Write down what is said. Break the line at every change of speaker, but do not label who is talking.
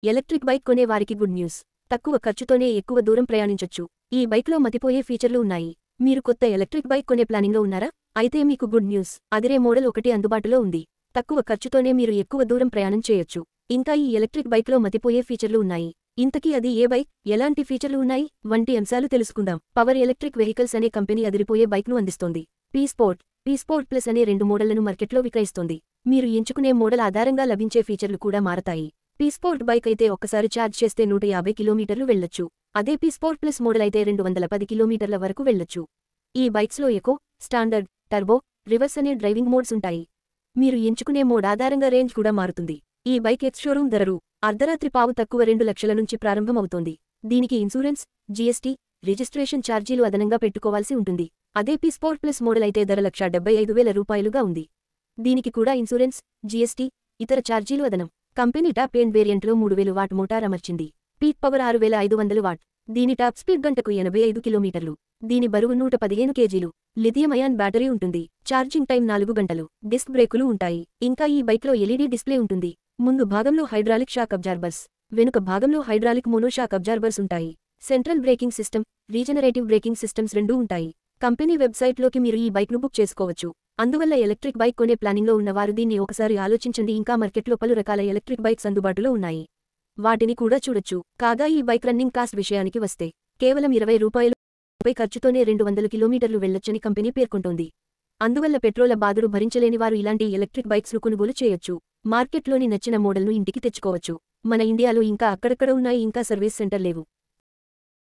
Electric bike కొనే వారికి good news. తక్కువ ఖర్చుతోనే ఎక్కువ దూరం ప్రయాణించొచ్చు. ఈ బైక్లో మతిపోయే ఫీచర్లు ఉన్నాయి. మీరు కొత్త ఎలక్ట్రిక్ బైక్ కొనే ప్లానింగ్లో ఉన్నారా? అయితే మీకు గుడ్ న్యూస్. అదిరే మోడల్ ఒకటి అందుబాటులో ఉంది. తక్కువ ఖర్చుతోనే మీరు ఎక్కువ దూరం ప్రయాణం చేయొచ్చు. ఇంకా ఈ ఎలక్ట్రిక్ బైక్లో మతిపోయే ఫీచర్లు ఉన్నాయి. ఇంతకీ అది ఏ బైక్, ఎలాంటి ఫీచర్లు ఉన్నాయి వంటి అంశాలు తెలుసుకుందాం. పవర్ ఎలక్ట్రిక్ వెహికల్స్ అనే కంపెనీ అదిరిపోయే బైక్ను అందిస్తోంది. పీ స్పోర్ట్ ప్లస్ అనే 2 మోడళ్లను మార్కెట్లో విక్రయిస్తోంది. మీరు ఎంచుకునే మోడల్ ఆధారంగా లభించే ఫీచర్లు కూడా మారతాయి. పీ-స్పోర్ట్ బైక్ అయితే ఒక్కసారి ఛార్జ్ చేస్తే 150 కిలోమీటర్లు వెళ్లొచ్చు. అదే పీ-స్పోర్ట్ ప్లస్ మోడల్ అయితే 210 కిలోమీటర్ల వరకు వెళ్లొచ్చు. ఈ బైక్స్లో ఎకో, స్టాండర్డ్, టర్బో, రివర్స్ అనే డ్రైవింగ్ మోడ్స్ ఉంటాయి. మీరు ఎంచుకునే మోడ్ ఆధారంగా రేంజ్ కూడా మారుతుంది. ఈ బైక్ ఎక్స్ షోరూమ్ ధర అర్ధరాత్రి పావు తక్కువ 2 లక్షల నుంచి ప్రారంభమవుతోంది. దీనికి ఇన్సూరెన్స్, జీఎస్టీ, రిజిస్ట్రేషన్ ఛార్జీలు అదనంగా పెట్టుకోవాల్సి ఉంటుంది. అదే పీ-స్పోర్ట్ ప్లస్ మోడల్ అయితే ధర ₹175,000 ఉంది. దీనికి కూడా ఇన్సూరెన్స్, జీఎస్టీ, ఇతర ఛార్జీలు అదనం. కంపెనీ టాప్ ఎండ్ వేరియంట్లో 3000 వాట్ మోటార్ అమర్చింది. Peak power 6500 watt. దీని టాప్ స్పీడ్ గంటకు 85 కిలోమీటర్లు. దీని బరువు 115 కేజీలు. లిథియం అయాన్ బ్యాటరీ ఉంటుంది. ఛార్జింగ్ టైం 4 గంటలు. డిస్క్ బ్రేకులు ఉంటాయి. ఇంకా ఈ బైక్లో ఎల్ఈడీ డిస్ప్లే ఉంటుంది. ముందు భాగంలో హైడ్రాలిక్ షాక్ అబ్జార్బర్స్, వెనుక భాగంలో హైడ్రాలిక్ మోనో షాక్ అబ్జార్బర్స్ ఉంటాయి. Central braking system, regenerative braking systems రెండూ ఉంటాయి. కంపెనీ వెబ్సైట్లోకి మీరు ఈ బైక్ను బుక్ చేసుకోవచ్చు. అందువల్ల ఎలక్ట్రిక్ బైక్ కొనే ప్లానింగ్లో ఉన్నవారు దీన్ని ఒకసారి ఆలోచించండి. ఇంకా మార్కెట్లో పలు రకాల ఎలక్ట్రిక్ బైక్స్ అందుబాటులో ఉన్నాయి. వాటిని కూడా చూడొచ్చు. కాగా ఈ బైక్ రన్నింగ్ కాస్ట్ విషయానికి వస్తే కేవలం ₹20 ఖర్చుతోనే 200 కిలోమీటర్లు వెళ్లొచ్చని కంపెనీ పేర్కొంటోంది. అందువల్ల పెట్రోల బాధలు భరించలేని వారు ఇలాంటి ఎలక్ట్రిక్ బైక్స్ను కొనుగోలు చేయొచ్చు. మార్కెట్లోని నచ్చిన మోడల్ను ఇంటికి తెచ్చుకోవచ్చు. మన ఇండియాలో ఇంకా అక్కడక్కడ ఉన్నాయి. ఇంకా సర్వీస్ సెంటర్ లేవు.